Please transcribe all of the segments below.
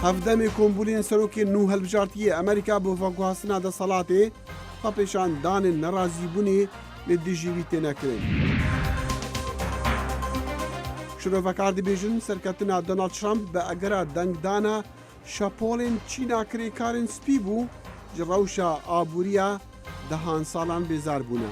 هەفدەمێ کۆمبولێن سەرۆکێ نو هەڵبژارتیە ئەمریکا بۆ ڤەگوهاسنا دەسەڵاتێ پاپێشان دانên nerazîbûnê lê dijî wî tê nekirin. Şirovekar dibêjin serketina Donald Trump bi egera dengdana şapolên Çîna kirêkarên spî bû ji rewşa abûriya dehan salan bêzar bûne.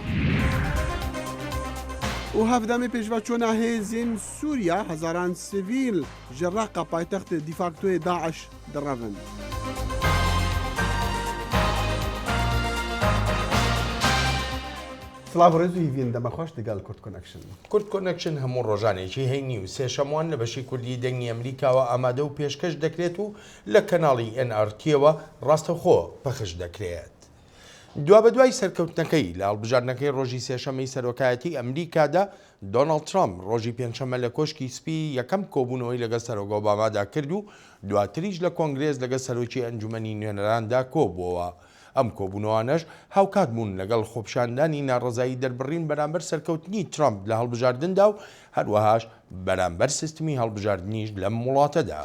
û hevdemê pêşveçûna hêzên Sûriya hezaran sivîl ji Reqa paytextê dîfaktoyê Daeş direvin. سلااو ڕێز و هیڤین دەمەخۆش لەگەڵ کورد کۆنەکشن. کورد کۆنەکشن هەموو ڕۆژانێکی هەینی و سێشەموان لە بەشی کوردی دەنگی ئەمریکاوە ئامادە و پێشکەش دەکرێت و لە کەناڵی NRTەوە ڕاستەوخۆ پەخش دەکرێت. دوا بە دوای سەرکەوتنەکەی لە هەڵبژاردنەکەی ڕۆژی سێشەمەی سەرۆکایەتی ئەمریکادا دۆناڵد ترامپ ڕۆژی پێنجشەممە لە کۆشکی سپی یەکەم کۆبوونەوەی لەگەڵ سەرۆک ئۆبامادا کرد و دواتریش لە کۆنگرێز لەگەڵ سەرۆکی ئەنجومەنی نوێنەراندا کۆبووەوە. ئەم کۆبوونەوانەش هاوکات بوون لەگەڵ خۆپشاندانی ناڕزایی دەربڕین بەرامبەر سەرکەوتنی ترامپ لە هەڵبژاردندا و هەروەهاش بەرامبەر سیستمی هەڵبژاردنیش لەم وڵاتەدا.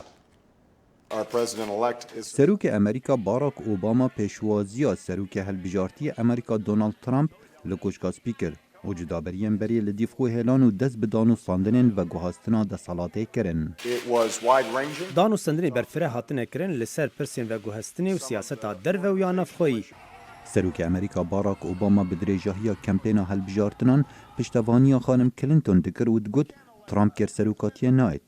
سەرۆکی ئەمریکا باراک ئۆباما پێشوازیە سەرۆکی هەڵبژارتی ئەمریکا دۆناڵد ترامپ لە کۆشکا سپی کرد و جودابەریان بەرێ لە دیفخۆ هێلان و دەست بە دانوستاندنên veguhastina desalatê kirin. Danûstandinê berfireh hatine kirin li ser pirsên veguhestinê û siyaseta derve û ya navxweyî. Serokê Amerîka Barack Obama bi dirêjahiya kampêna helbijartinan piştevaniya xanim Clinton dikir û digot Trump ker serokatiye nayet.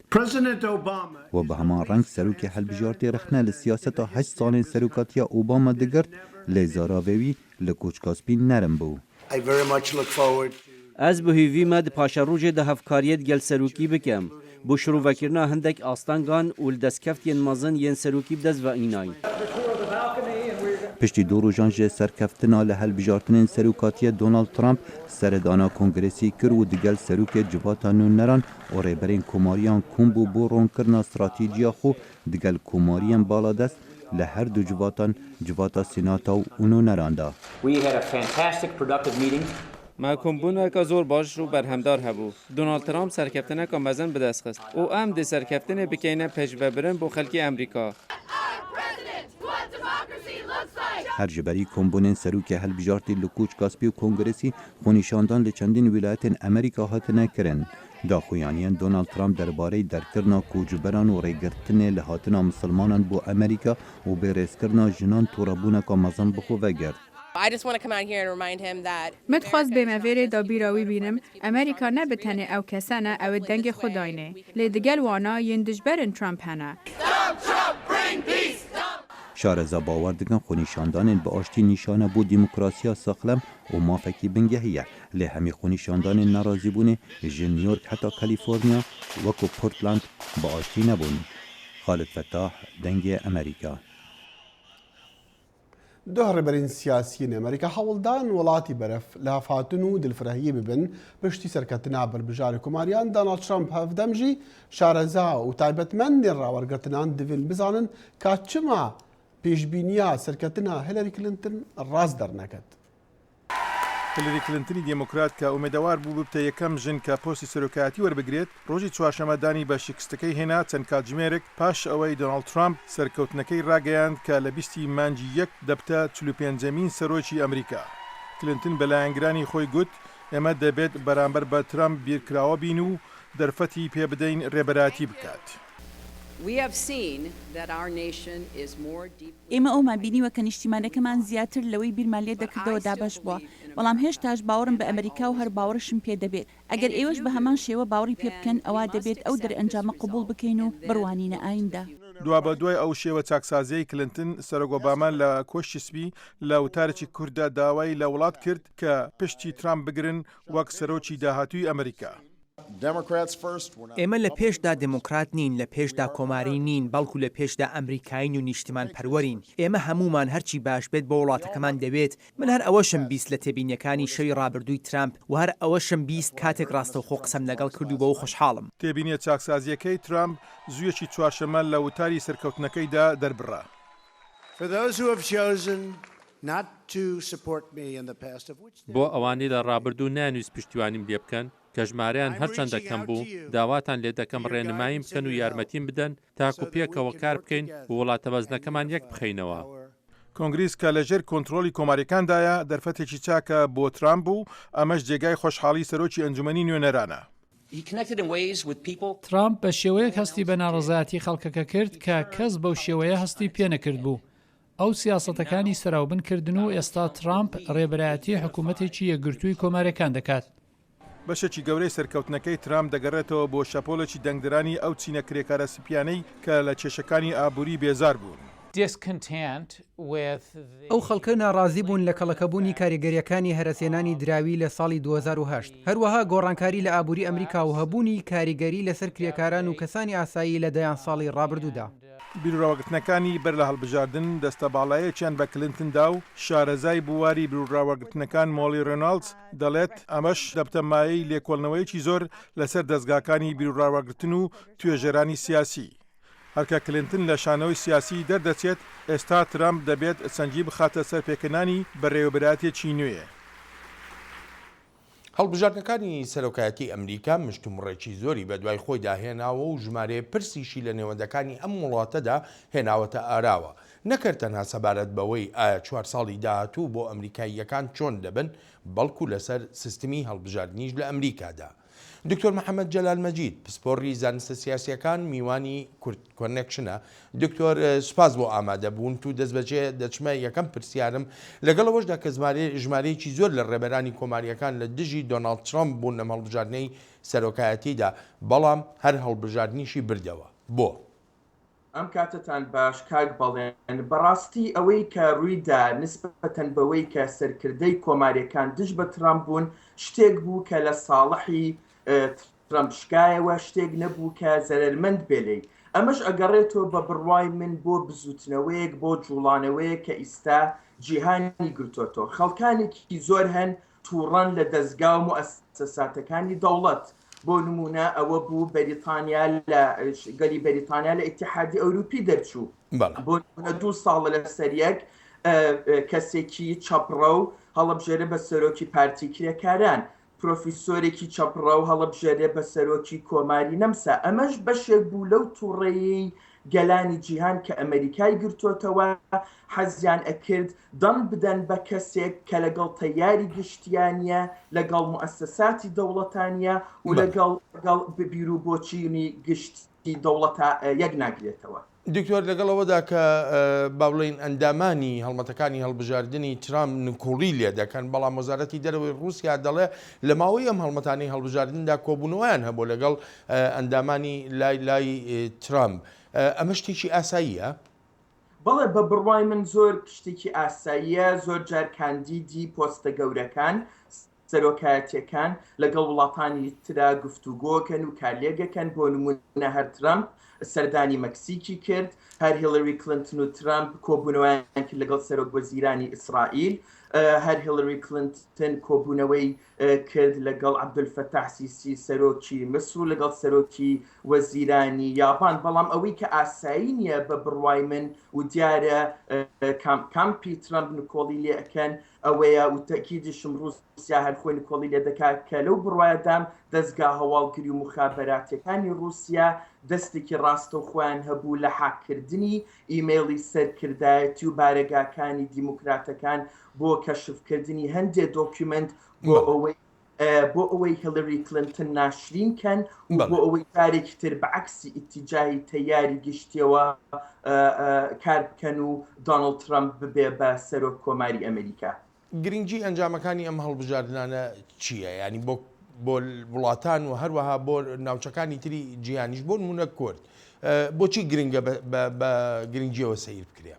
We bi heman reng serokê helbijartê rexne li siyaseta 8 salên serokatiya Obama digirt lê zaravê wî li koçka spî nerin bû. Ez bi hêvî me di paşerojê de hevkariyê gel serokî bikim. Bo şîrovekirina hindek astangan û li destkeftiyên mezin yên serokî bi dest veînayîn. Piştî du rojan ji serkeftina li helbijartinên serokatiya Donald Trump seredana kongresî kir û digel serokê civata nûneran û rêberên komariyan kom bû bo ronkirina stratêjiya xwe digel komariyên baladest li her du civatan civata Sînata û nûneran da. Me kombûneka zor baş û berhemdar hebû. Donald Trump serkeftineka mezin bi dest xist û em dê serkeftinê bikeyne pêşvebirin bo xelkê Amerîka. Her ji berî kombûnên serokê helbijartî li koçka spî û kongresî xwenîşandan li çendîn wilayetên Amerîka hatine kirin. Daxuyaniyên Donald Trump derbarê derkirina koçberan û rêgirtinê li hatina misilmanan bo Amerîka û bêrêzkirina jinan torabûneka mezin bixwe vegirt. Me dixwaz bêmevêrê da bîra wî bînim, Amerîka ne bi tenê ew kesene ew ê dengê Xwedayê. Lê digel wana yên dijberên Trump hene. Şareza bawer dikin xwenîşandanên bi aştî nîşane bo dîmokrasiya sexlem û mafekî bingehiye. Lê hemî xwenîşandanên nerazîbûnê ji New York heta Kaliforniya wekû Portland bi aştî nebûn. Xalid Fettah, Dengê Amerîka. Du herêberên siyasiyên Amerîka hewldan welatî beref li hevhatin û dilfirehiyê bibin piştî serketina berbijarê komariyan Donald Trump hevdem jî şareza û taybetmendên rawergirtinan divên bizanin ka çima pêşbîniya serketina Hillary Clinton rast derneket. هیلاری کلینتنی دموکرات کە ئومێدەوار بوو ببتە یەکەم ژن کە پۆستی سەرۆکایەتی وەربگرێت ڕۆژی چوارشەمەدانی بە شکستەکەی هێنا چەند کاتژمێرێک پاش ئەوەی دۆناڵد ترامپ سەرکەوتنەکەی ڕاگەیاند کە لە 20 مانگی یەک دەبتە 45مین سەرۆکی ئەمریکا. کلینتن بەلایەنگرانی خۆی گوت ئێمە دەبێت بەرامبەر بە ترامپ بیرکراوە بین و دەرفەتی پێ بدەین ڕێبەراتی بکات. ئێمە ئەومان بینیوە کە نیشتیمانەکەمان زیاتر لەوەی بیرمالێ دەکردەوە دابەش بووە، بەڵام هێشتاش باوەڕم بە ئەمریکا و هەر باوەڕشم پێ دەبێت. ئەگەر ئێوەش بە هەمان شێوە باوەڕی پێ بکەن ئەوە دەبێت ئەو دەرئەنجامە قبول بکەین و بڕوانینە ئایندا. دوا بە دوای ئەو شێوە چاکسازیەی کلینتن سەرۆک ئۆباما لە کۆشتی سپی لە وتارێکی کووردا داوای لە وڵات کرد کە پشتی ترامپ بگرن وەک سەرۆکی داهاتووی ئەمریکا. ئێمە لە پێشدا دموکرات نین، لە پێشدا کۆماری نین، بەڵکو لە پێشدا ئەمریکاین و نیشتمان پەروەرین. ئێمە هەمومان هەرچی باش بێت بۆ وڵاتەکەمان دەوێت. من هەر ئەوەشم بیست لە تێبینیەکانی شەوی ڕابردووی ترامپ و هەر ئەوەشم بیست کاتێک ڕاستەوخۆ قسەم لەگەڵ کرد و بەو خۆشحاڵم. تێبینیە چاکسازیەکەی ترامپ زوویەکی چوارشەمە لە وتاری سەرکەوتنەکەیدا دەربڕا. For those who have chosen بۆ ئەوانەی لە ڕابردوو نانویست پشتیوانیم لێ بکەن کە ژمارەیان هەرچەندە کەم بوو داواتان لێ دەکەم ڕێنماییم بکەن و یارمەتیم بدەن تاکو پێکەوە کار بکەین و وڵاتە بەزنەکەمان یەک بخەینەوە. کۆنگریس کە لەژێر کۆنتترۆلی کۆماریەکاندایە دەرفەتێکی چاکە بۆ ترامپ بوو ئەمەش جێگای خۆشحاڵی سەرۆکی ئەنجومەنی نوێنەرانە. ترامپ بە شێوەیەک هەستی بە ناڕزایەتی خەڵکەکە کرد کە کەس بەو شێوەیە هەستی پێنەکرد بوو. ئەو سیاسەتەکانی سەراوبنکردن و ئێستا ترامپ ڕێبەرایەتی حکوومەتێکی یەکگرتووی کۆماریەکان دەکات. بەشێکی گەورەی سەرکەوتنەکەی ترامپ دەگەڕێتەوە بۆ شەپۆلێکی دەنگدرانی ئەو چینە کرێکارە سپیانەی کە لە کێشەکانی ئابووری بێزار بوون. ئەو خەڵکە ناڕازی بوون لە کەڵەکەبوونی کاریگەریەکانی هەرەسێنانی دراوی لە ساڵی 2010 هەروەها گۆڕانکاری لە ئابووری ئەمریکا و هەبوونی کاریگەری لەسەر کرێکاران و کەسانی ئاسایی لە دەیان ساڵی ڕابردوودا. بیرڕاوەگرتنەکانی بەر لە هەڵبژاردن دەستە باڵایەکیان بە کلنتندا و شارەزای بواری بیرڕاوەگرتنەکان مۆلی ڕێناڵدز دەڵێت ئەمەش دەبتەمایی لێکۆڵنەوەیەکی زۆر لەسەر دەستگاکانی بیرڕاوەگرتن و توێژەرانی سیاسی. هەرکە کلنتن لە شانەوەی سیاسی دەردەچێت ئێستا ترامپ دەبێت سەنجی بخاتە سەر پێکەنانی بەڕێوەبەراتێکی نوێ. هەڵبژاردنەکانی سەرۆکایەتی ئەمریکا مشتومڕێکی زۆری بە دوای خۆی داهێناوە و ژمارەیە پرسیشی لە نێوەندەکانی ئەم وڵاتەدا هێناوەتە ئاراوە نەکرد تەنها سەبارەت بەوەی ئایا 4 ساڵی داهاتوو بۆ ئەمریکاییەکان چۆن دەبن بەڵکو لەسەر سیستمی هەڵبژاردنیش لە ئەمریکادا. دکتۆر محەممەد جەلال مەجید پسپۆڕی زانستە سیاسیەکان میوانی کورد کۆنێکشنە دکتۆر سوپاس بۆ ئامادەبوون و دەستبەجێ دەچمە یەکەم پرسیارم لەگەڵەوەشدا کە ژمارەیەکی زۆر لە ڕێبەرانی کۆماریەکان لە دژی دۆناڵد ترامپ بوون لە هەڵبژاردنەی سەرۆکایەتیدا بەڵام هەر هەڵبژاردنیشی بردەوە بۆ ئەم کاتتان باش کاک بەڵێن بەڕاستی ئەوەی کە ڕوویدا نسبەتەن بەوەی کە سەرکردەی کۆماریەکان دژ بە ترامپ بوون شتێک بوو کە لە ساڵحی ترامپ شکایەوە شتێک نەبوو کە زەرمەند بێلەی ئەمەش ئەگەڕێتەوە بە بڕوای من بۆ بزوتنەوەیەک بۆ جوڵانەوەیە کە ئیستا جیهانی گرتوۆتەوە خەڵکانێکی زۆر هەن تووڕەن لە دەستگا و موسساتەکانی دەوڵەت بۆ نمونە ئەوە بوو بەریتانیا لە گەلی بەریتانیا لە ئیتیحادی ئەوروپی دەرچوو بۆ 2 ساڵ لە سەریەک کەسێکی چەپڕە و هەڵەبژێرە بە سەرۆکی پارتی کرێکاران پرۆفیسۆرێکی چەپڕە و هەڵەبژێرێ بە سەرۆکی کۆماری نەمسا ئەمەش بەشێک بوو لەو تووڕێی گەلانی جیهان کە ئەمریکای گرتوۆتەوە حەزیان ئەکرد دەن بدەن بە کەسێک کە لەگەڵ تەیاری گشتیانە لەگەڵ موسساتی دەوڵەتانە و لەگەڵ بیر و بۆچینی گشتی دەوڵەتە یەک ناگرێتەوە. دکتۆر لەگەڵەوەدا کە باڵین ئەندامانی هەڵمەتەکانی هەڵبژاردننی ترامپ نکوڵی لێ دەکەن بەڵام وەزارەتی دەرەوەی رووسیا دەڵێ لە ماوەی ئەم هەڵمەتانی هەڵبژاردندا کۆبوونەوەیان هەبوو لەگەڵ ئەندامانی لای ترامپ ئەمە شتێکی ئاساییە؟ بەڵێ بە بڕوای من زۆر شتێکی ئاساییە زۆر جار کاندیدی پۆستە گەورەکان سەرۆکایەتیەکان لەگەڵ وڵاتانی ترا گفتوگۆکەن و کارلێگەکەن بۆ نمونە هەر ترامپ سەردانی مەکسیکی کرد هەر هیلاری کلنتن و ترامپ کۆبوونەوەیان کرد لەگەڵ سەرۆک وەزیرانی ئیسرائیل هەر هیلاری کلنتن کۆبوونەوەی کرد لەگەڵ عەبدولفەتاح سیسی سەرۆکی مسر و لەگەڵ سەرۆکی وەزیرانی یابان بەڵام ئەوەی کە ئاسایی نییە بە بڕوای من و دیارە کامپی ترامپ نکۆڵی لێ ئەکەن ئەوەیە و تەکیدشم رووسیا هەر خۆی نکۆڵی لێ دەکات کە لەو بڕوایەدام دەستگا هەواڵگری و مخابەراتیەکانی رووسیا دەستێکی ڕاستە خۆیان هەبوو لە حاکردنی ئیمێڵی سەرکردایەتی و بارەگاکانی دیموکراتەکان بۆ کەشفکردنی هەندێک دۆکیومنت بۆ ئەوەی هیلاری کلنتن ناشرینکەن و بۆ ئەوەی کارێکی تر بەعکسی ئیتیجاهی تەیاری گشتیەوە کار بکەن و دۆناڵد ترامپ ببێ بە سەرۆک کۆماری ئەمریکا. گرنگجی ئەنجامەکانی ئەم هەڵبژاردنانە چییە؟ ینی بۆ وڵاتان و هەروەها بۆ ناوچەکانی تری جیهانیش بۆ نمونە کورد بۆچی گرنگە بە گرنگیەوە سیر بکرێ؟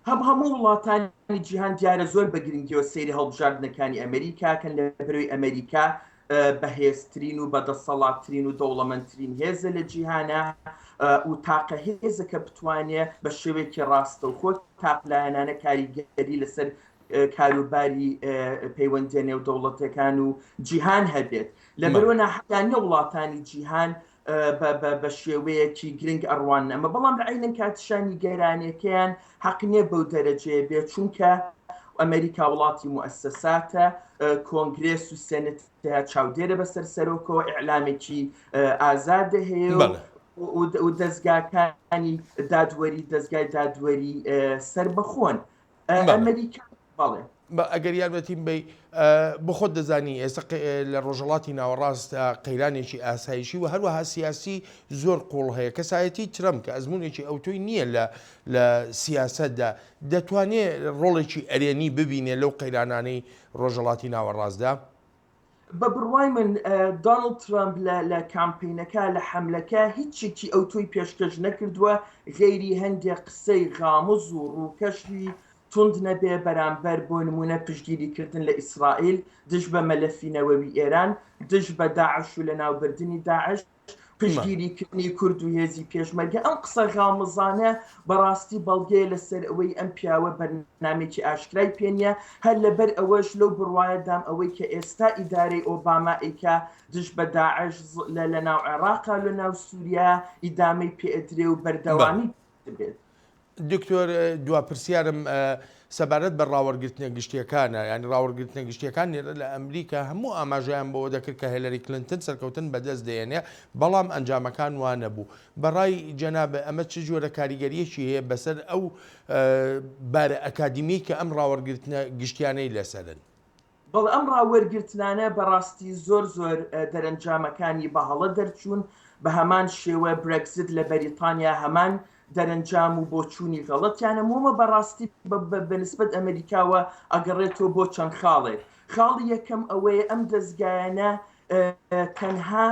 هەموو وڵاتانی جیهان دیارە زۆر بە گرنگیەوە سەیری هەڵبژاردنەکانی ئەمریکاکەن لە بەرەوەی ئەمریکا بەهێزترین و بەدەسەڵاتترین و دەوڵەمەندترین هێزە لە جیهانە و تاقە هێزەکە بتوانێت بە شێوەیەکی ڕاستە و خۆ تاقلایەنانە کاریگەری لەسەر کاروباری پەیوەندی نێو دەوڵەتەکان و جیهان هەبێت لە بەرەوە ناحەقانیە وڵاتانی جیهان بە شێوەیەکی گرنگ ئەڕوان ئەمە بەڵام لە عینەن کاتشانی گەرانەکەیان حەق نییە بەو دەرەجەیە بێت چونکە ئەمریکا وڵاتی موسساتە کۆنگرێس و سێنێت چاودێرە بەسەر سەرۆکەوە ئیعلامێکی ئازادە هەیە و دەستگاکانی دادوەری دەستگای دادوەری سربەخۆن ئەمریکا بەڵێ ئەگەر یارمەتیم بی بخۆت دەزانی ئێستا لە ڕۆژهڵاتی ناوەڕاستە قەیرانێکی ئاسایشی و هەروەها سیاسی زۆر قوڵ هەیە کەسایەتی ترەمپ کە ئەزمونێکی ئەوتۆی نییە لە سیاسەتدا دەتوانێت ڕۆڵێکی ئەرێنی ببینێ لەو قەیرانانەی ڕۆژهڵاتی ناوەڕاستدا بە بڕوای من دۆناڵد ترامپ لە کامپینەکە لە حملەکە هیچێکی ئەوتۆی پێشکەش نەکردووە غێری هەندێک قسەی غامز و ڕووکەشی تند نەبێ بەرامبەر بۆ نمونە پشتگیریکردن لە ئیسرائیل دژ بە مەلەفینەوەوی ئێران دژ بە داعش و لە ناوبردننی داعش پشتگیریکردنی کورد و هێزی پێشمەرگە ئەم قسە غامزانە بەڕاستی بەڵگەیە لەسەر ئەوەی ئەم پیاوە بەرنامێکی ئاشکرای پێنیە هەر لەبەر ئەوەش لەو بڕوایەدام ئەوەی کە ئێستا ئیدارەی ئۆباما ئەیکا دژ بە داعش لە ناو عێراقا لە ناو سووریا ئیدامەی پێئدرێ و بەردەوامی دەبێت دکتۆر دواپرسیارم سەبارەت بە ڕاوەرگرتنە گشتیەکانە ینی ڕاوەرگرتنە گشتیەکان لە ئەمریکا هەموو ئاماژیان بەوە دەکرد کە هێلەری کلنتن سەرکەوتن بەدەست دێنێ بەڵام ئەنجامەکان وانە بوو بەڕای جەنابە ئەمە چ جۆرە کاریگەریەکی هەیە بەسەر ئەو بارە ئەکادیمی کە ئەم ڕاوەرگرتنە گشتیانەی لەسەرن بەڵ ئەم ڕاوەرگرتنانە بەڕاستی زۆر دەرەنجامەکانی بەهەڵە دەرچوون بە هەمان شێوە برێکزت لە بەریتانیا هەمان دەرەنجام و بۆچوونی غەڵەتیانە مۆمە بەڕاستی بەنسبەت ئەمریکاوە ئەگەڕێتەوە بۆ چەند خاڵێک خاڵی یەکەم ئەوەیە ئەم دەستگایانە تەنها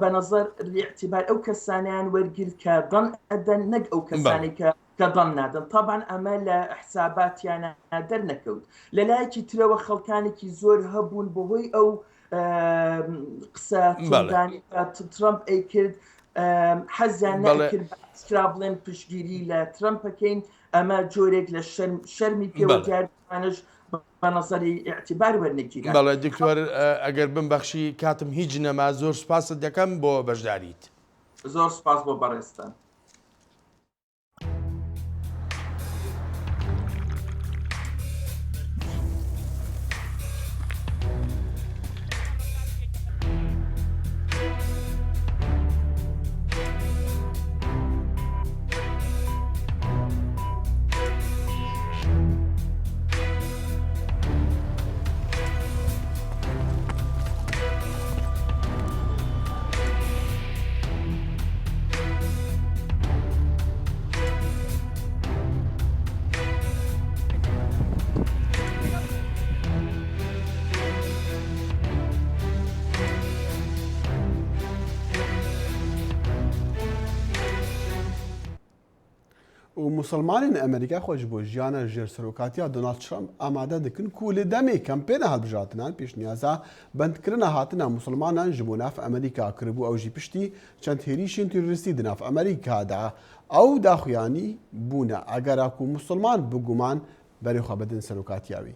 بەنەزەر لاعتیبار ئەو کەسانیان وەرگرت کە دەن ئەدەن نەک ئەو کەسانی کە دەن نادەن تابان ئەمە لە حساباتیانە دەرنەکەوت لەلایەکی ترەوە خەڵکانێکی زۆر هەبوون بەهۆی ئەو قسە ترامپ ئەی کرد حەزیان نەکرد بەسرا بڵێن پشتگیری لە ترامپەکەین ئەمە جۆرێک لە شەرمی پێوە دیارانش بە نەزەری ئیعتیبار وەرنەگیران بەڵێ دکتۆر ئەگەر بمبەخشی کاتم هیچ نەما زۆر سوپاست دەکەم بۆ بەشداریت زۆر سوپاس بۆ بەڕێستان و مسلمانین ئەمریکا خۆش بۆ ژیانە ژێر سەرۆکاتیا دۆناڵد ترامپ ئامادە دەکەن و لە دەمێ کەمپێنە هەڵبژاتنان پێشنیازە بەندکردنە هاتنە مسلمانان ji bo nav ئەمریکا کربوو ئەو jî پشتی چەند هێریشên تیرۆریستی di nav ئەمریکادا ئەو داخوایانی بوونە ئەگەرا ku مسلمان بگومان بەرێخوا بدن سەرۆکاتیاوی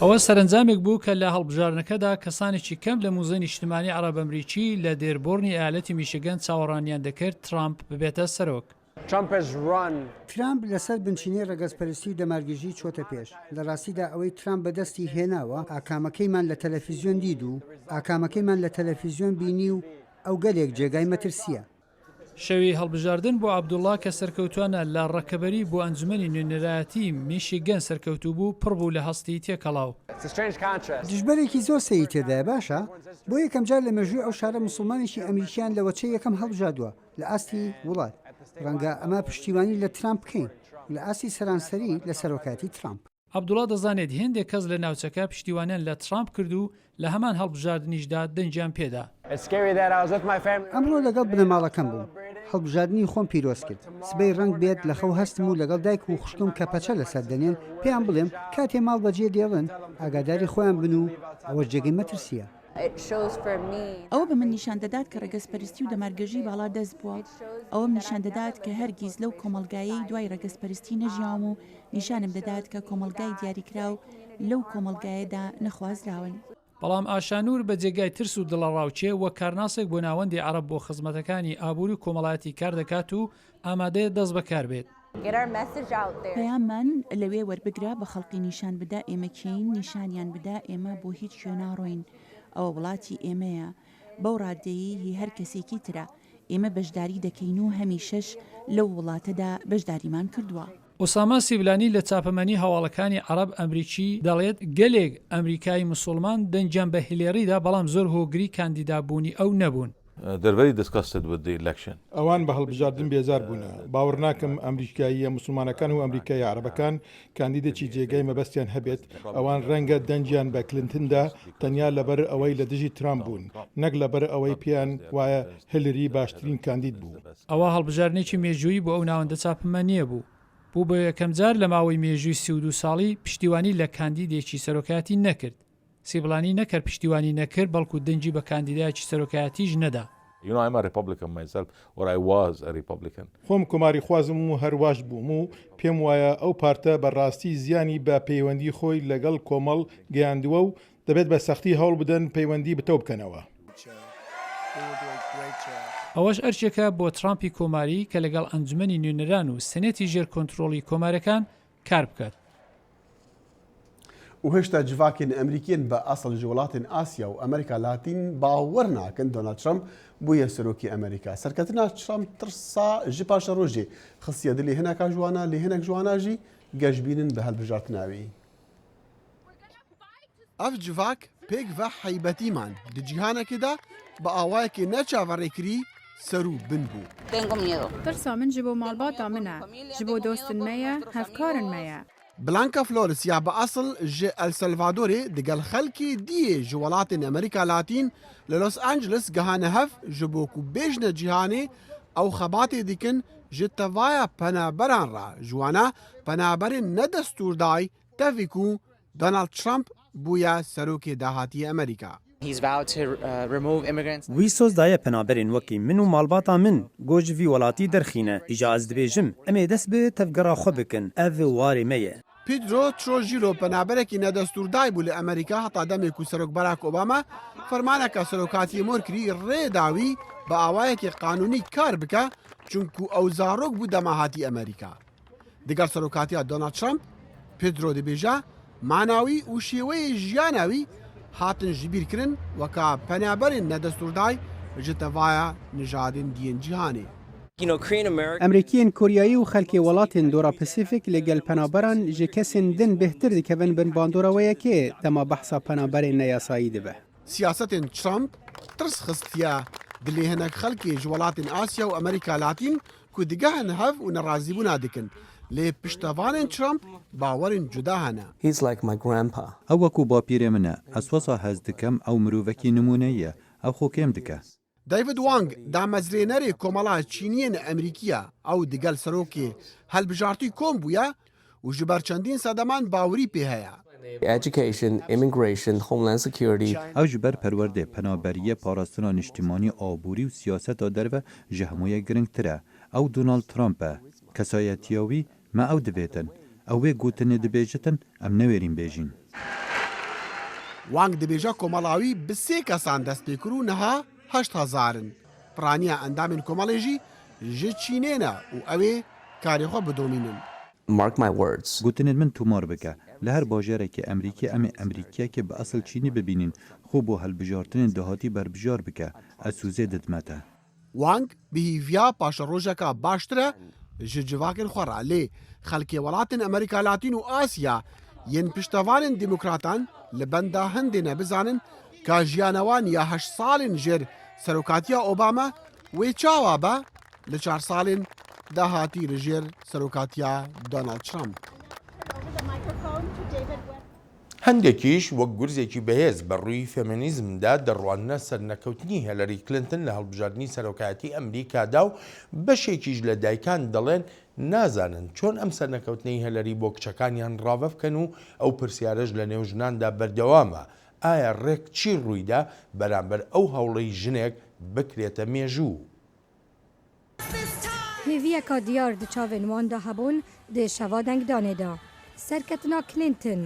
ئەوە سەرنجامێک بوو کە لە هەڵبژارنەکەدا کەسانێکی کەم لە موزەی نیشتمانی عەرەب ئەمریکی لە دێربۆرنی ئایالەتی میشیگەن چاوەڕانیان دەکرد ترامپ ببێتە سەرۆک ترامپ لەسەر بنچینەی ڕێگەزپەرستی و دەمارگیژی چۆتە پێش لە ڕاستیدا ئەوەی ترامپ بەدەستی هێناوە ئاکامەکەیمان لە تەلەڤیزیۆن دید و ئاکامەکەیمان لە تەلەڤیزیۆن بینی و ئەو گەلێک جێگای مەترسیە شەوی هەڵبژاردن بۆ عەبدوڵڵا کە سەرکەوتوانە لە ڕەکەبەری بۆ ئەنجومەنی نوێنەرایەتی میشیگەن سەرکەوتوو بوو پڕ بوو لە هەستی تێکەڵاو دژبەرێکی زۆر سەیی تێدایە باشە بۆ یەکەم جار لە مێژووی ئەو شارە موسڵمانێکی ئەمریکیان لەوەچە یەکەم هەڵبژاردووە لە ئاستی وڵات ڕەنگە ئەمە پشتیوانی لە ترامپ بکەین لە ئاستی سەرانسەری لە سەرۆکاتی ترامپ عەبدوڵڵا دەزانێت هێندێک کەس لە ناوچەکە پشتیوانیان لە ترامپ کرد و لە هەمان هەڵبژاردنیشدا دەنجیان پێدا ئەمڕۆ لەگەڵ بنەماڵەکەم بووم هەڵبژاردننی خۆم پیرۆز کرد سبەی ڕنگ بێت لە خەو هەستم و لەگەڵ دایک و خوشکم کە پەچە لەسەر دەنێن پێیان بڵێم کاتێ ماڵ بەجێ دێڵن ئاگاداری خۆیان بن و ئەوە جێگەی مەترسیە ئەوە بە من نیشان دەدات کە ڕێگەزپەرستی و دەمارگەژی باڵا دەست بووە ئەوەم نیشان دەدات کە هەرگیز لەو کۆمەلگایەی دوای ڕێگەزپەرستی نەژیاوم و نیشانم دەدات کە کۆمەلگای دیاریکراو لەو کۆمەلگایەدا نەخوازراون بەڵام ئاشانور بە جێگای ترس و دڵەڕاوچێ وە کارناسێک بۆ ناوەندی عەرەب بۆ خزمەتەکانی ئابووری کۆمەڵایەتی کار دەکات و ئامادەیە دەست بەکار بێت پەیامان لەوێ وەربگرا بە خەڵقی نیشان بدا ئێمە کەین نیشانیان بدا ئێمە بۆ هیچ شوێناڕۆین ئەوە وڵاتی ئێمەیە بەو ڕادەیە هی هەر کەسێکی ترە ئێمە بەشداری دەکەین و هەمیشەش لەو وڵاتەدا بەشداریمان کردووە. ئۆساما سیبلانی لە چاپەمەنی هەواڵەکانی عەرەب ئەمریکی دەڵێت گەلێک ئەمریکای موسڵمان دەنجیان بە هیلێریدا بەڵام زۆر هۆگری کاندیدابوونی ئەو نەبوون. ئەوان بە هەڵبژاردن بێزار بوونە باوەڕ ناکەم ئەمریکاییە موسڵمانەکان و ئەمریکای عەرەبەکان کاندیدێکی جێگەی مەبەستیان هەبێت ئەوان ڕەنگە دەنجیان بە کلنتندا تەنیا لەبەر ئەوەی لە دژی ترامپ بوون نەک لەبەر ئەوەی پێیان وایە هیلری باشترین کاندید بوو. ئەوە هەڵبژاردنێکی مێژووی بۆ ئەو ناوەندە چاپەمەنیە بوو. بوو بە یەکەم جار لە ماوەی مێژووی 32 ساڵی پشتیوانی لە کاندیدێکی سەرۆکایەتی نەکرد. سیبلانی نەکرد پشتیوانی نەکرد بەڵکو دەنجی بە کاندیدایەکی سەرۆکایەتیش نەدا. خۆم کۆماری خوازم و هەرواش بووم و پێم وایە ئەو پارتە بەڕاستی زیانی بە پەیوەندی خۆی لەگەڵ کۆمەڵ گەیاندووە و دەبێت بە سەختی هەوڵ بدەن پەیوەندی بتەو بکەنەوە. ئەوەش ئەرچێکە بۆ ترامپی کۆماری کە لەگەڵ ئەنجومەنی نوێنەران و سنێتی ژێر کۆنتترۆلی کۆمارەکان کار بکات. و هێشتا جڤاکێن ئەمریکیان بە ئەسڵ ji وڵاتên ئاسیا و ئەمریکا لاتین باوەڕ ناکەن دۆنالد ترامپ بووە سەرۆکی ئەمریکا. سەرکەتنا ترامپ ترسا ji پاشە ڕۆژێ خستیە دلێ هێناکا جوانە لێ هێنێک جواناژی گەشتبینن بە هەڵبژارتناوی. ئەف جڤاک پێک بە حیبەتیمان di cîhanekê de bi awayekê neçaverêkirî ser û bin bû. Tirsa min ji bo malbata min e, ji bo dostin me ye, hevkarên me ye. Blanca Flores ya bi asıl ji El Salvadorê digel xelkê diyê ji welatên Amerîka Latîn li Los Angeles gihane hev ji bo ku bêjne cîhanê ew xebatê dikin ji tevaya penaberan ra ji wana penaberên nedestûrday tevî ku Donald Trump bûye serokê dahatiyê Amerîka. Wî soz daye penaberên wekî min û malbata min goj vî welatî derxîne îja ez dibêjim em ê dest bi tevgera xwe bikin ev warê me ye. Pedro Trujillo penaberekî nedestûrday bû li Amerîka heta demê ku Serok Barack Obama fermaneka serokatiyê mor kirî rê dawî bi awayekê qanûnî kar bike çunku ew zarok bû dema hatî Amerîka. Diger serokatiya Donald Trump, Pedro dibêje manawî û şêweyê jiyana wî hatin ji bîr kirin weka penaberên nedestûrday ji tevaya nijadên diyên cîhanê. ئەمریکیên کوریایی و خەلکێ وڵاتên دۆرا پسیفیک لەگەل پەنابەران ji kesên din bêhtir dikevin bin bandora weyekê dema behsa penaberên neyasayî dibe. Siyasetên Trump tirs xistiye dilê hinek xelkê ji welatên Asya û Amerîka Latîn ku digehin hev û nerazîbûna dikin. Lê piştevanên Trump bawerên cuda hene. Ew wekû bapîrê min e ez wesa hez dikem ew mirovekî nimûne ye ew xwe kêm dike. David Wang damezrênerê komala Çîniyên Amerîkiya ew digel serokê helbijartî kom bûye û ji ber çendîn sedeman bawerî pê heye. Ew ji ber perwerdê penaberiye parastina niştimanî aborî û siyaseta derve ji hemû ye giringtir e. Ew Donald Trump e. Kesayetiya wî me ew dibêtin. Ew wê gotinê dibêjitin em newêrîn bêjîn. Wang dibêje komala wî bi sê kesan dest pê kir û niha 8,000 piraniya endamên komalê jî ji Çînê ne û ew ê karê xwe bidomînin. Gotinên min tomar bike. Li her bajarekê Emerîkî em ê Emerîkiyekê bi asıl Çînî bibînin xwe bo helbijartinên dehatî berbijar bike. Ez sûzê didme te. Wang bi hîviya paşerojeka baştir e ji civakên xwe re lê xelkê welatên Amerîka Latîn û Asya yên piştevanên demokratan li benda hindê ne bizanin ka jiyana wan ya 8 salên jêr serokatiya Obama wê çawa be li 4 salên dahatî li jêr serokatiya Donald Trump. هەندێکیش وەک گورزێکی بەهێز بە ڕووی فێمینیزمدا دەڕوانە سەرنەکەوتنی هەلەری کلنتن لە هەڵبژاردننی سەرۆکایەتی ئەمریکادا و بەشێکیش لە دایکان دەڵێن نازانن چۆن ئەم سەرنەکەوتنەی هەلەری بۆ کچەکانیان ڕاوە بکەن و ئەو پرسیارەش لە نێو ژناندا بەردەوامە. ئایا ڕێک چی ڕوویدا بەرامبەر ئەو هەوڵەی ژنێک بکرێتە مێژوو؟ هێڤیەکە دیار di çavên wan de hebûn dê şeva dengdanê de. Serketina Clinton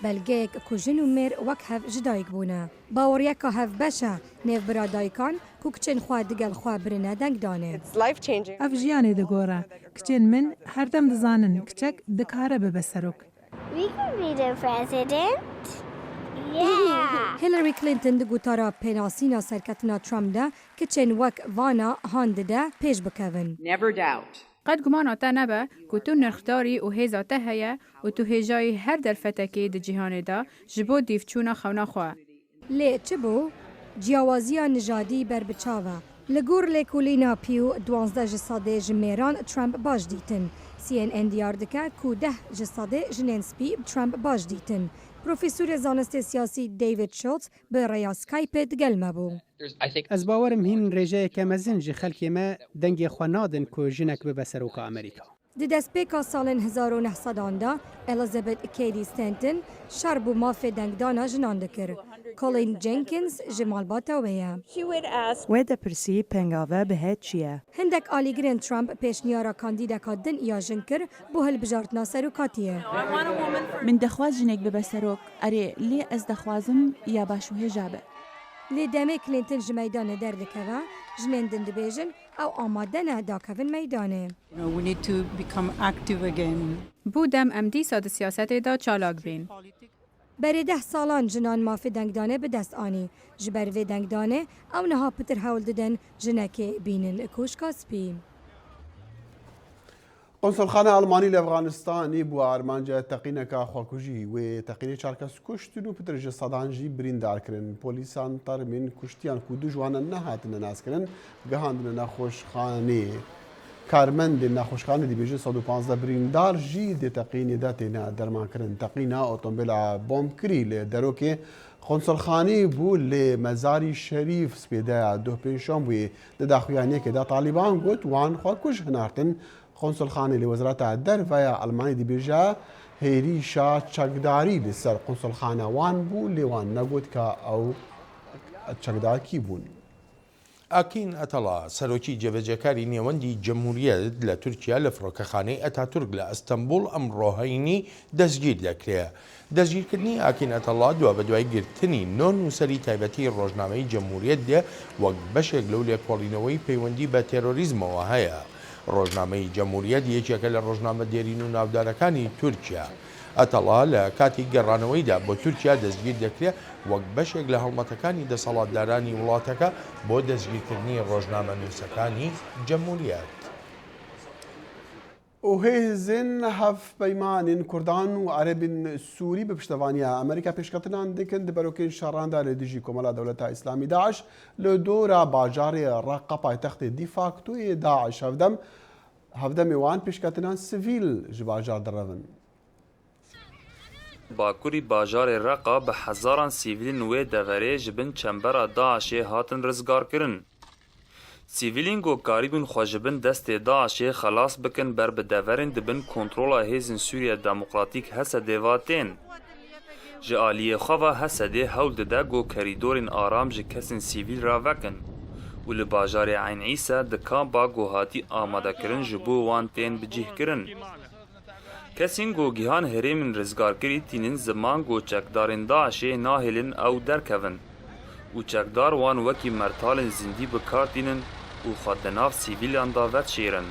بەلگەیەک ku jin û mêr wek hev ji dayîk bûne. Baweryeka hev beş e nêvbira dayîkan ku kiçên xwe digel xwe birine deng danê. Ev jiyanê digore. Kiçên min herdem dizanin kicek dikare bibe serok. Hillary Clinton di gotara pênasîna serketina Trump de kiçên wek vana han dide pêş bikevin. قد گمانا te nebe ku tu nirxdarî û hêza te heye û tu hêjayî her derfetekê di cîhanê de ji bo dîvçûna xewna xwe. Lê çi bû? Ciyawaziya nijadî berbiçav e. Li gor lêkolîna Pew 12 ji sedê ji mêran Trump baş dîtin. CNN diyar dike ku 10 ji sedê jinên spî Trump baş dîtin. Profesörê zanistê siyasî David Schultz bi rêya Skypeê digel me bû. Ez bawerim hîn rêjeyeke mezin ji xelkê me dengê xwe nadin ku jinek bibe seroka Amerîka. Di destpêka salên 1900 de Elizabeth Cady Stanton şer bû mafê dengdana jinan dikir. Colin Jenkins ji malbata wê ye. Wê depirsî pengave bihe çi ye? Hindek alîgirên Trump pêşniyara kandîdeka din ya jin kir bû hilbijartina serokatiyê. Min dixwaz jinek bibe serok. Erê lê ez dixwazim ya başûhêja be. Lê demê Clinton ji meydanê derdikeve, jinên din dibêjin ew amade ne dakevin meydanê. Bû dem em dîsa di siyasetê de çalak bîn. Berê 10 salan jinan mafê dengdanê bi dest anî. Ji ber vê dengdanê ew niha pitir hewl didin jinekê bînin koşka spî. قۆنسڵخانە ئەڵمانی لە ئەفغانستانی بووە ئارمانجە تەقینەکە خواکوژی وێ تەقینی چارکەس کوشتن و پترژە سەدانژی بریندارکردن پۆلیسان تەرمین کوشتیان و دوو جوانە نەهاتنە ناسکردن گەهاندنە نەخۆشخانێ کارمەندێن نەخۆشخانە دیبێژە 115 بریندار ژی دێ تەقینیدا تێنە دەرمانکردن تەقینە ئۆتۆمبیلە بۆمبکری لێ دەرۆکێ قۆنسڵخانەی بوو لێ مەزاری شەریف سپێدایە دۆ پێشۆم بووێ لە داخوایانەکێدا تالیبان گوت وان خواکوژ هەناردن قۆنسڵخانەی لە وەزارەتە دەرڤایە ئەڵمانی دیبێژە هێریشا چەکداری لەسەر قۆنسڵخانەوان بوو لێوان نەگوت کە ئەو چەکدارکی بوون. ئاکین ئەتەڵا سەرۆکی جێبەجێکاری نێوەندی جەمهوریەت لە تورکیا لە فڕۆکەخانەی ئەتاتورک لە ئەستەمبول ئەمڕۆهەینی دەستگیر دەکرێت. دەستگیرکردنی ئاکین ئەتەڵا دوا بە دوای گرتنی نۆ نووسەری تایبەتی ڕۆژنامەی جەمهوریەت دێ وەک بەشێک لەو لێکۆڵینەوەی پەیوەندی بە تێرۆریزمەوە هەیە. ڕۆژنامەی جەمهوریەت یەکێکە لە ڕۆژنامە دێرین و ناودارەکانی تورکیا. ئەتەڵا لە کاتی گەڕانەوەیدا بۆ تورکیا دەستگیر دەکرێت وەک بەشێک لە هەڵمەتەکانی دەسەڵاتدارانی وڵاتەکە بۆ دەستگیرکردنی ڕۆژنامە نووسەکانی جەمهوریەت. و هێزن هەف پەیمانên Kurdan û Erebên Sûrî bi piştevaniya Amerîka pêşketinan dikin di berokên şeranda li dijî Komela Dewleta İslamî Daeş li dora bajarê Raqqa paytextê dîfaktoyê Daeş hevdemê wan pêşketinan sivîl ji bajar direvin. Bakurî bajarê Reqa bi hezaran sîvîlên wê deverê ji bin çembera Daişê hatin rizgarkirin. Sîvîlên gokarî bûn xwe ji bin destê Daişê xelas bikin ber bi deverên dibin kontrola hêzên Sûriya Demokratîk Hesedêvatên. Ji aliyê xwe ve Hesedê hewl dide gokerîdorên aram ji kesên sîvîl re vekin û li bajarê Eyn Îsa di kampa gohatî amadekirin ji bo wan tên bicihkirin. Kesên gogîhan herêmên rizgarkirî tînin ziman got çekdarên Daişê nahêlin ew derkevin û çekdar wan wekî mertalên zindî bikartînin û xwe di nav sîvîlan da veçêrin.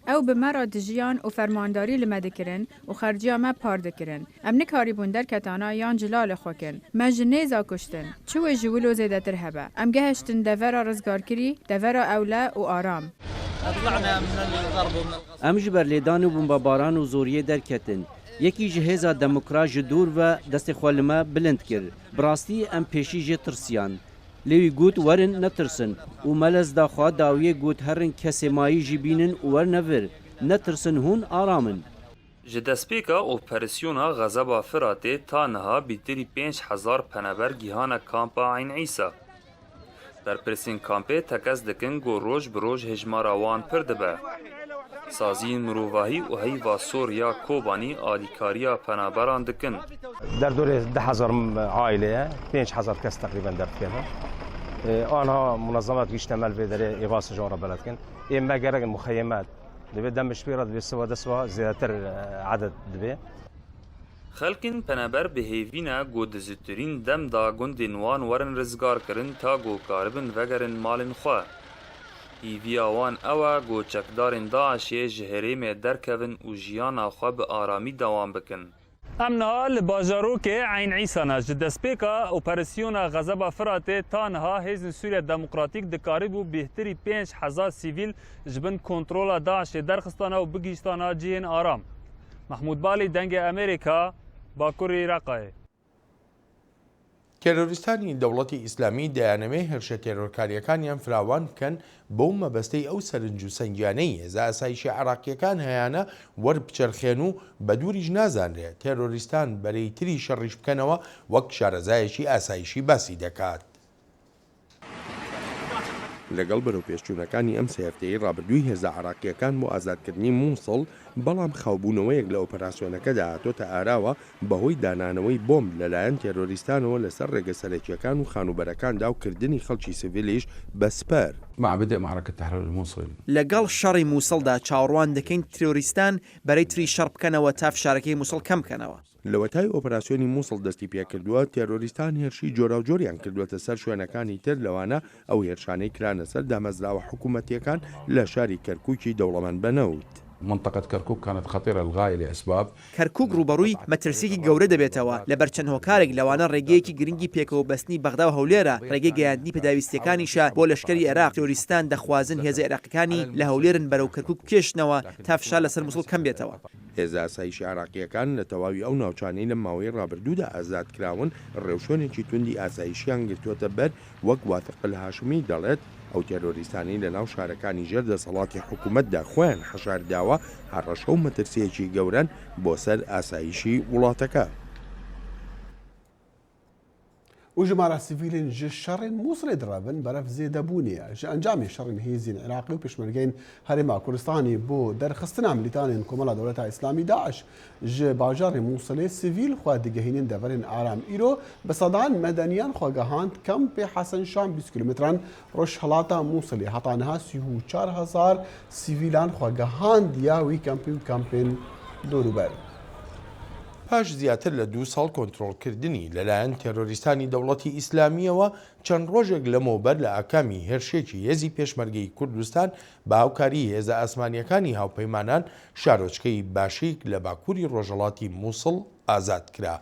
Ew bi me re dijiyan û fermandarî li me dikirin û xerciya me par dikirin. Em nikarîbûn derketana yan cila li xwe kin. Me ji nêza kuştin. Çi wê ji wilo zêdetir hebe. Em gehiştin devera rizgarkirî, devera ewle û aram. Em ji ber lêdan û bombebaran û zoriyê derketin. Yekî ji hêza demokrat ji dûr ve destê xwe li me bilind kir. Bi rastî em pêşî jê tirsiyan. Lê wî got werin netirsin û melez daxwa dawiyê got herin kesê mayî jî bînin û wernevir. Netirsin hûn aramin. Ji destpêka operasyona Xezeba Firatê ta niha bîtirî 5000 peneber gîhane kampa Eyn Îsa. Berpirsên kampê tekez dikin got roj bi roj hejmara wan pir dibe. Saziyên mirovahî û heyva sor ya Kobanî alîkariya penaberan dikin. Derdorê 10,000 aileye 5000 kes teqrîben derdikeve. Anha munezemat giş temel vê derê êva sijara beledkin. Êm me gerek muxeyemet divê dem bi şpêra divê siva de siva zêdetir adet divê. خەلکن پەنەبەر بهێڤینە گۆدزیترین دەمدا گوندên wan werin rizgarkirin ta gokaribin vegerin malên xwe. Hîviya wan ew e goçekdarên Daişê ji herêmê derkevin û jiyana xwe bi aramî dewam bikin. Em niha li bajarokê Eyn Îsana ji destpêka operasyona Xezeba Firatê ta niha Hêzên Sûriya Demokratîk dikarîbû bêhtirî 5,000 sivîl ji bin kontrola Daişê derxistana û bigîştana cihên aram. Mahmud Balî dengê Amerîka, Bakurê Reqayê. تێرۆریستانی دەوڵەتی ئیسلامی دەیانەوێ هێرشە تێرۆرکاریەکانیان فراوان بکەن بەو مەبەستەی ئەو سەرنج و سەنگیانەی هێزە ئاسایشی عێراقیەکان هەیانە وەربچەرخێن و بە دووریش نازانرێت تێرۆریستان بەرەی تری شەڕیش بکەنەوە وەک شارەزایەکی ئاسایشی باسی دەکات. لەگەڵ بەرەوپێشچوونەکانی ئەم سێهەفتەیەی ڕابردووی هێزە عێراقیەکان بۆ ئازادکردنی مووسڵ بەڵام خاوبوونەوەیەک لە ئۆپەراسیۆنەکەدا هاتۆتە ئاراوە بەهۆی دانانەوەی بۆمب لەلایەن تێرۆریستانەوە لەسەر ڕێگە سەرەکیەکان و خانوبەرەکاندا و کردنی خەڵکی سیڤیلیش بە سپەر. مع بدء معركة تحرير الموصل لەگەڵ شەڕی مووسڵدا چاوەڕوان دەکەین ترۆریستان بەرەی تری شەڕ بکەنەوە تا فشارەکەی مووسڵ کەم بکەنەوە. لەوەتای ئۆپەراسیۆنی مووسڵ دەستی پێکردووە تێرۆریستان هێرشی جۆرە و جۆریان کردوێتە سەر شوێنەکانی تر لەوانە ئەو هێرشانەی کرانە سەر دامەزراوە حکوومەتیەکان لە شاری کەرکووکی دەوڵەمەند بنەوت. منطقة كركوك كانت خطيرة للغاية لأسباب کەرکووک ڕوبەڕووی مەترسیی گەورە دەبێتەوە لە بەرچەند هۆکارێک لەوانە ڕێگەیەکی گرنگی پێکەوە بەستنی بەغدا و هەولێرە ڕێگەی گەیاندنی پێداویستیەکانیشە بۆ لەشکری عێراق. تۆریستان دەخوازن هێزە عێراقیەکانی لە هەولێرن بەرەو کەرکووک بکێشنەوە تا فشار لەسەر مووسڵ کەم بێتەوە. هێزە ئاسایشی عێراقیەکان لە تەواوی ئەو ناوچانەی لە ماوەی ڕابردوودا ئازادکراون ڕێوشۆنێکی توندی ئاسایشیان گرتووەتە بەر وەک واتقل هاشمی دەڵێت ئەو تێرۆریستانی لە ناو شارەکانی ژێر دەسەڵاتی حکوومەتدا خۆیان حەشارداوە هەڕەشە و مەترسیەکی گەورەن بۆ سەر ئاسایشی وڵاتەکە. و ژمارە سیڤیلین ji şerên Mosulê direvin beref zêdebûnê ji encamê şerên hêzên Iraqî û pêşmergeyên Herêma Kurdistanê bo derxistina milîtanên Komela Dewleta İslamî Daeş ji bajarê Mosulê sivîl xwe digihînin deverên aram îro bi sedan medeniyan xwe gehand kempê Hesen Şam 20 kilometran rojhilata Mosulê heta niha 34,000 sivîlan xwe gehand ya wî kempî û kempên dorûber. پاش زیاتر لە 2 ساڵ کۆنتڕۆڵکردنی لەلایەن تێرۆریستانی دەوڵەتی ئیسلامیەوە چەند ڕۆژێک لەمەوبەر لە ئاکامی هێرشێکی هێزی پێشمەرگەی کوردستان بە هاوکاری هێزە ئاسمانیەکانی هاوپەیمانان شارۆچکەی باشیک لە باکووری ڕۆژهەڵاتی مووسڵ ئازاد کرا.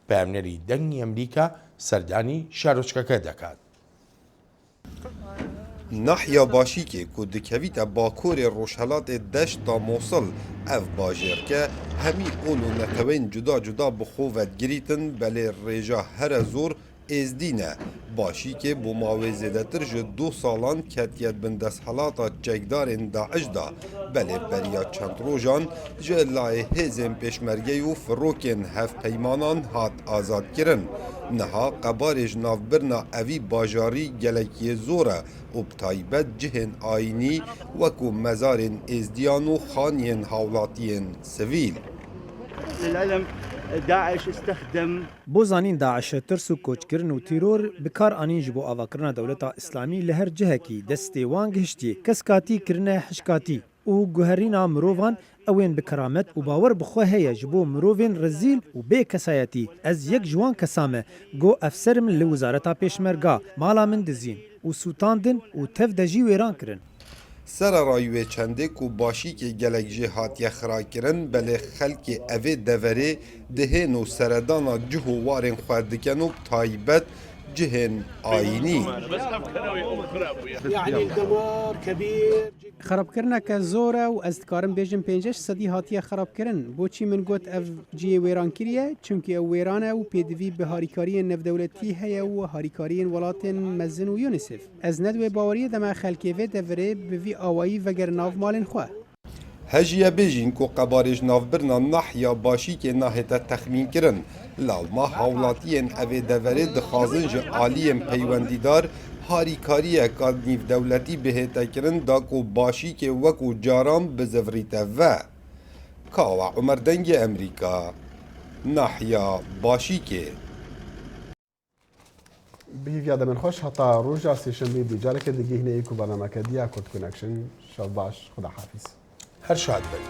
پامنەری دەنگی ئەمریکا سەردانی شارۆچکەکە دەکات. ناحیا باشیکê ku dikevîte bakorê rojhelatê deşta Mosul ev bajêrke hemî ol û neqewên cuda cuda bi xwe vedgirîtin belê rêja here zor êzdîne. Başîkê bo mavê zêdetir ji 2 salan ketiye bin desthelata çekdarên Daeş da belê beriya çend rojan ji layê hêzên pêşmergey û firokên hevpeymanan hat azadkirin. Niha qebarê ji navbirna evî bajarî gelekî zor e û bi taybet cihên ayînî wekû mezarên êzdiyan û xaniyên hawlatiyên sivîl. بۆ زانین داعشە ترس و کۆچکردن و تیرۆر بکار ئانین ji بۆ avakirina dewleta İslamî li her cihekî destê wan gihiştî keskatî kirine hişkatî û guherîna mirovan ewên bi keramet û bawer bi xwe heye ji bo mirovên rezîl û bê kesayetî. Ez yek ji wan kesan me got efserim li wizareta pêşmerga mala min dizîn û sûtandin û tev de jî wêran kirin. Sererayî wê çendê ku başîkê gelek jê hatiye xirakirin belê xelkê evê deverê dihên û seredana cih û warên xwe dikin û taybet cihên ayînî. خراپکردنەکە زۆرە و ez dikarim bêjim 5 sedî hatiye xerabkirin. Boçî min got ev ciyê wêran kiriye çimkî ew wêran e û pêdivî bi harîkariyên navdewletî heye û harîkariyên welatên mezin û UNICEF. Ez nedwê baweriyê dema xelkê vê deverê bi vî awayî veger nav malên xwe. Hejiye bêjîn ku qebarê ji navbirna nahya başîkê nahête texmîn kirin. Lalma hawlatiyên evê deverê dixwazin ji aliyên peywendîdar harîkariyeka nîvdewletî bihête kirin da ku başîkê wekû caran bizivrîte ve. Kawa Umer dengê Emerîka, nahya başîkê. بهیویا دەمن خۆش هەتا ڕۆژا سێشەمبێ بیجارێکە دەگەینەیە و بەنامەکە دییا کۆت کۆنەکشن شەو باش خدا حافیز هەر شاد بن.